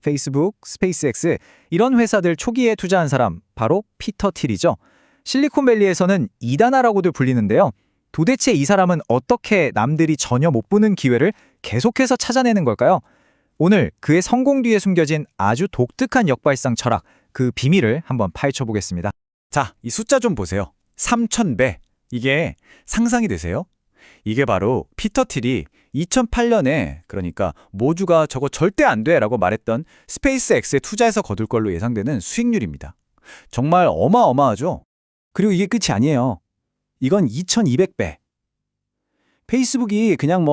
페이스북, 스페이스X 이런 회사들 초기에 투자한 사람 바로 피터 틸이죠. 실리콘밸리에서는 이단아라고도 불리는데요. 도대체 이 사람은 어떻게 남들이 전혀 못 보는 기회를 계속해서 찾아내는 걸까요? 오늘 그의 성공 뒤에 숨겨진 아주 독특한 역발상 철학, 그 비밀을 한번 파헤쳐 보겠습니다. 자, 이 숫자 좀 보세요. 3000배. 이게 상상이 되세요? 이게 바로 피터 틸이 2008년에 그러니까 모두가 저거 절대 안 돼라고 말했던 스페이스X에 투자해서 거둘 걸로 예상되는 수익률입니다. 정말 어마어마하죠? 그리고 이게 끝이 아니에요. 이건 2200배. 페이스북이 그냥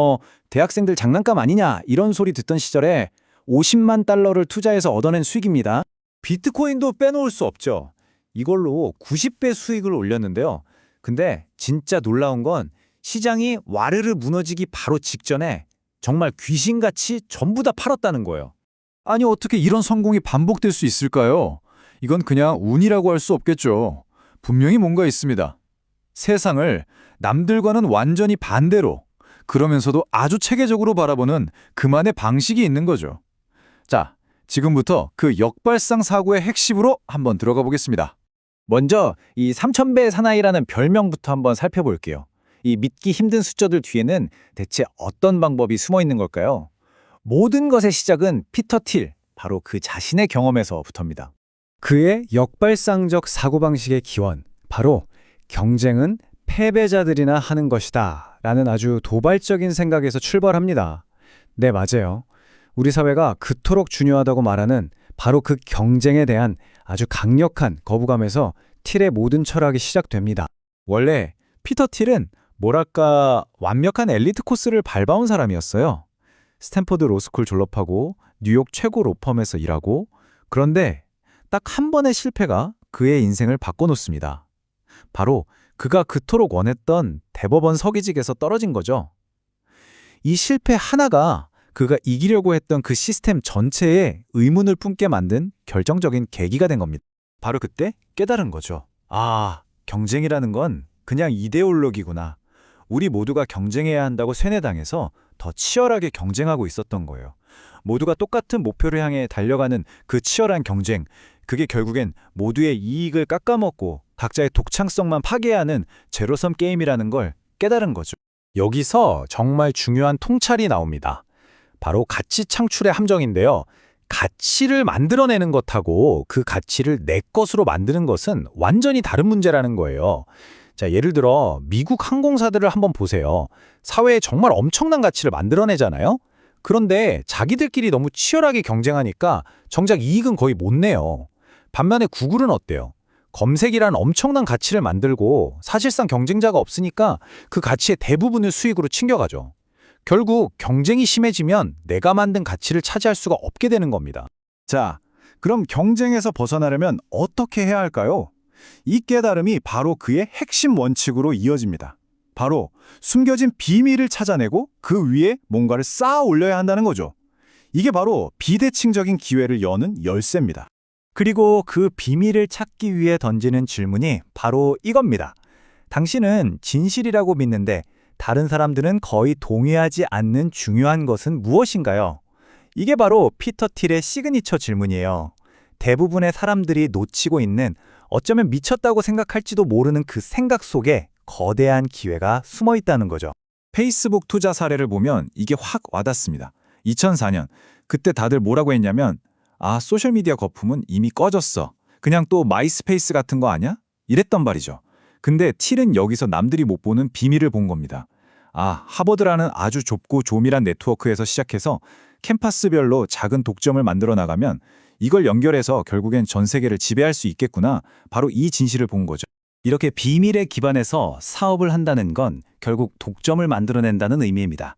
대학생들 장난감 아니냐 이런 소리 듣던 시절에 50만 달러를 투자해서 얻어낸 수익입니다. 비트코인도 빼놓을 수 없죠. 이걸로 90배 수익을 올렸는데요. 근데 진짜 놀라운 건 시장이 와르르 무너지기 바로 직전에 정말 귀신같이 전부 다 팔았다는 거예요. 아니 어떻게 이런 성공이 반복될 수 있을까요? 이건 그냥 운이라고 할 수 없겠죠. 분명히 뭔가 있습니다. 세상을 남들과는 완전히 반대로, 그러면서도 아주 체계적으로 바라보는 그만의 방식이 있는 거죠. 자, 지금부터 그 역발상 사고의 핵심으로 한번 들어가 보겠습니다. 먼저 이 3000배 사나이라는 별명부터 한번 살펴볼게요. 이 믿기 힘든 숫자들 뒤에는 대체 어떤 방법이 숨어 있는 걸까요? 모든 것의 시작은 피터 틸, 바로 그 자신의 경험에서부터입니다. 그의 역발상적 사고방식의 기원, 바로 경쟁은 패배자들이나 하는 것이다 라는 아주 도발적인 생각에서 출발합니다. 네, 맞아요. 우리 사회가 그토록 중요하다고 말하는 바로 그 경쟁에 대한 아주 강력한 거부감에서 틸의 모든 철학이 시작됩니다. 원래 피터 틸은 뭐랄까 완벽한 엘리트 코스를 밟아온 사람이었어요. 스탠퍼드 로스쿨 졸업하고 뉴욕 최고 로펌에서 일하고, 그런데 딱 한 번의 실패가 그의 인생을 바꿔놓습니다. 바로 그가 그토록 원했던 대법원 서기직에서 떨어진 거죠. 이 실패 하나가 그가 이기려고 했던 그 시스템 전체에 의문을 품게 만든 결정적인 계기가 된 겁니다. 바로 그때 깨달은 거죠. 아, 경쟁이라는 건 그냥 이데올로기구나. 우리 모두가 경쟁해야 한다고 세뇌당해서 더 치열하게 경쟁하고 있었던 거예요. 모두가 똑같은 목표를 향해 달려가는 그 치열한 경쟁, 그게 결국엔 모두의 이익을 깎아먹고 각자의 독창성만 파괴하는 제로섬 게임이라는 걸 깨달은 거죠. 여기서 정말 중요한 통찰이 나옵니다. 바로 가치 창출의 함정인데요. 가치를 만들어내는 것하고 그 가치를 내 것으로 만드는 것은 완전히 다른 문제라는 거예요. 자, 예를 들어 미국 항공사들을 한번 보세요. 사회에 정말 엄청난 가치를 만들어내잖아요. 그런데 자기들끼리 너무 치열하게 경쟁하니까 정작 이익은 거의 못 내요. 반면에 구글은 어때요? 검색이란 엄청난 가치를 만들고 사실상 경쟁자가 없으니까 그 가치의 대부분을 수익으로 챙겨가죠. 결국 경쟁이 심해지면 내가 만든 가치를 차지할 수가 없게 되는 겁니다. 자, 그럼 경쟁에서 벗어나려면 어떻게 해야 할까요? 이 깨달음이 바로 그의 핵심 원칙으로 이어집니다. 바로 숨겨진 비밀을 찾아내고 그 위에 뭔가를 쌓아 올려야 한다는 거죠. 이게 바로 비대칭적인 기회를 여는 열쇠입니다. 그리고 그 비밀을 찾기 위해 던지는 질문이 바로 이겁니다. 당신은 진실이라고 믿는데 다른 사람들은 거의 동의하지 않는 중요한 것은 무엇인가요? 이게 바로 피터 틸의 시그니처 질문이에요. 대부분의 사람들이 놓치고 있는, 어쩌면 미쳤다고 생각할지도 모르는 그 생각 속에 거대한 기회가 숨어 있다는 거죠. 페이스북 투자 사례를 보면 이게 확 와닿습니다. 2004년, 그때 다들 뭐라고 했냐면 소셜미디어 거품은 이미 꺼졌어. 그냥 또 마이스페이스 같은 거 아냐? 이랬단 말이죠. 근데 틸은 여기서 남들이 못 보는 비밀을 본 겁니다. 하버드라는 아주 좁고 조밀한 네트워크에서 시작해서 캠퍼스별로 작은 독점을 만들어 나가면 이걸 연결해서 결국엔 전 세계를 지배할 수 있겠구나. 바로 이 진실을 본 거죠. 이렇게 비밀에 기반해서 사업을 한다는 건 결국 독점을 만들어낸다는 의미입니다.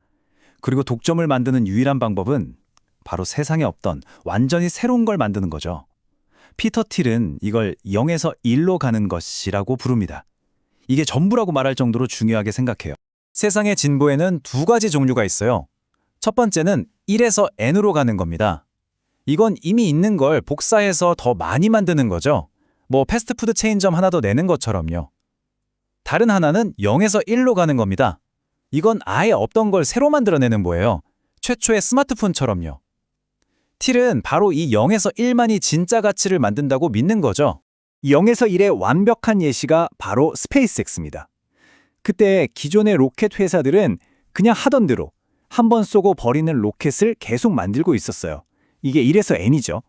그리고 독점을 만드는 유일한 방법은 바로 세상에 없던 완전히 새로운 걸 만드는 거죠. 피터 틸은 이걸 0에서 1로 가는 것이라고 부릅니다. 이게 전부라고 말할 정도로 중요하게 생각해요. 세상의 진보에는 두 가지 종류가 있어요. 첫 번째는 1에서 n으로 가는 겁니다. 이건 이미 있는 걸 복사해서 더 많이 만드는 거죠. 패스트푸드 체인점 하나 더 내는 것처럼요. 다른 하나는 0에서 1로 가는 겁니다. 이건 아예 없던 걸 새로 만들어내는 거예요. 최초의 스마트폰처럼요. 틸은 바로 이 0에서 1만이 진짜 가치를 만든다고 믿는 거죠. 0에서 1의 완벽한 예시가 바로 스페이스X입니다. 그때 기존의 로켓 회사들은 그냥 하던 대로 한 번 쏘고 버리는 로켓을 계속 만들고 있었어요. 이게 1에서 n이죠.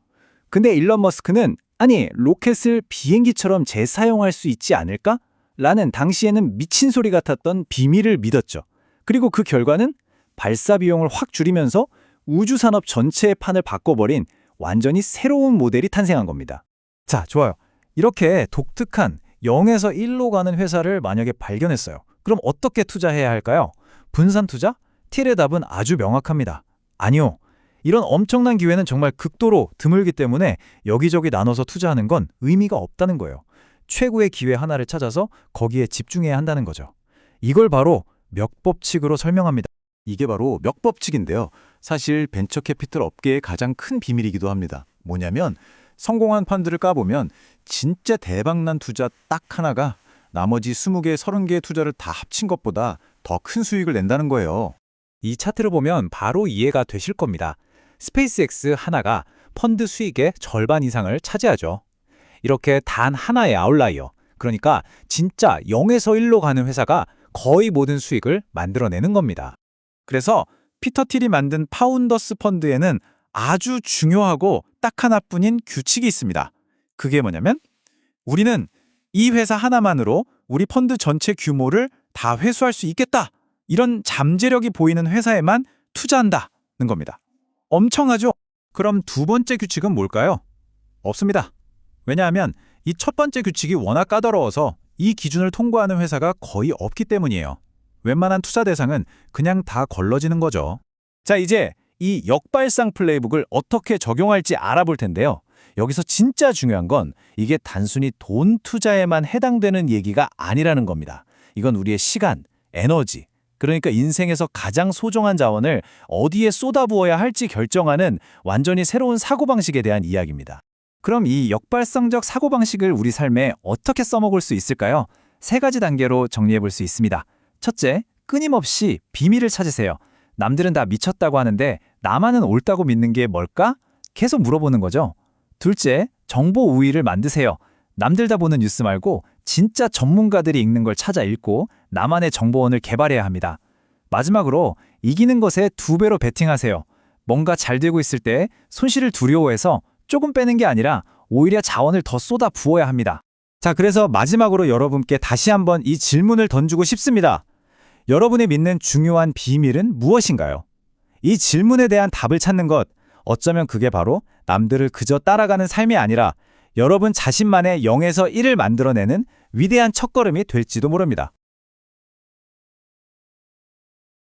근데 일론 머스크는 아니, 로켓을 비행기처럼 재사용할 수 있지 않을까? 라는 당시에는 미친 소리 같았던 비밀을 믿었죠. 그리고 그 결과는 발사 비용을 확 줄이면서 우주산업 전체의 판을 바꿔버린 완전히 새로운 모델이 탄생한 겁니다. 자, 좋아요. 이렇게 독특한 0에서 1로 가는 회사를 만약에 발견했어요. 그럼 어떻게 투자해야 할까요? 분산 투자? 틸의 답은 아주 명확합니다. 아니요. 이런 엄청난 기회는 정말 극도로 드물기 때문에 여기저기 나눠서 투자하는 건 의미가 없다는 거예요. 최고의 기회 하나를 찾아서 거기에 집중해야 한다는 거죠. 이걸 바로 멱법칙으로 설명합니다. 이게 바로 멱법칙인데요. 사실 벤처 캐피털 업계의 가장 큰 비밀이기도 합니다. 뭐냐면 성공한 펀드를 까보면 진짜 대박난 투자 딱 하나가 나머지 20개, 30개의 투자를 다 합친 것보다 더 큰 수익을 낸다는 거예요. 이 차트를 보면 바로 이해가 되실 겁니다. 스페이스X 하나가 펀드 수익의 절반 이상을 차지하죠. 이렇게 단 하나의 아웃라이어, 그러니까 진짜 0에서 1로 가는 회사가 거의 모든 수익을 만들어내는 겁니다. 그래서 피터 틸이 만든 파운더스 펀드에는 아주 중요하고 딱 하나뿐인 규칙이 있습니다. 그게 뭐냐면 우리는 이 회사 하나만으로 우리 펀드 전체 규모를 다 회수할 수 있겠다. 이런 잠재력이 보이는 회사에만 투자한다는 겁니다. 엄청하죠? 그럼 두 번째 규칙은 뭘까요? 없습니다. 왜냐하면 이 첫 번째 규칙이 워낙 까다로워서 이 기준을 통과하는 회사가 거의 없기 때문이에요. 웬만한 투자 대상은 그냥 다 걸러지는 거죠. 자, 이제 이 역발상 플레이북을 어떻게 적용할지 알아볼 텐데요. 여기서 진짜 중요한 건 이게 단순히 돈 투자에만 해당되는 얘기가 아니라는 겁니다. 이건 우리의 시간, 에너지, 그러니까 인생에서 가장 소중한 자원을 어디에 쏟아부어야 할지 결정하는 완전히 새로운 사고방식에 대한 이야기입니다. 그럼 이 역발상적 사고방식을 우리 삶에 어떻게 써먹을 수 있을까요? 3가지 단계로 정리해 볼 수 있습니다. 첫째, 끊임없이 비밀을 찾으세요. 남들은 다 미쳤다고 하는데 나만은 옳다고 믿는 게 뭘까? 계속 물어보는 거죠. 둘째, 정보 우위를 만드세요. 남들 다 보는 뉴스 말고 진짜 전문가들이 읽는 걸 찾아 읽고 나만의 정보원을 개발해야 합니다. 마지막으로 이기는 것에 2배로 베팅하세요. 뭔가 잘 되고 있을 때 손실을 두려워해서 조금 빼는 게 아니라 오히려 자원을 더 쏟아 부어야 합니다. 자, 그래서 마지막으로 여러분께 다시 한번 이 질문을 던지고 싶습니다. 여러분이 믿는 중요한 비밀은 무엇인가요? 이 질문에 대한 답을 찾는 것, 어쩌면 그게 바로 남들을 그저 따라가는 삶이 아니라 여러분 자신만의 0에서 1을 만들어내는 위대한 첫걸음이 될지도 모릅니다.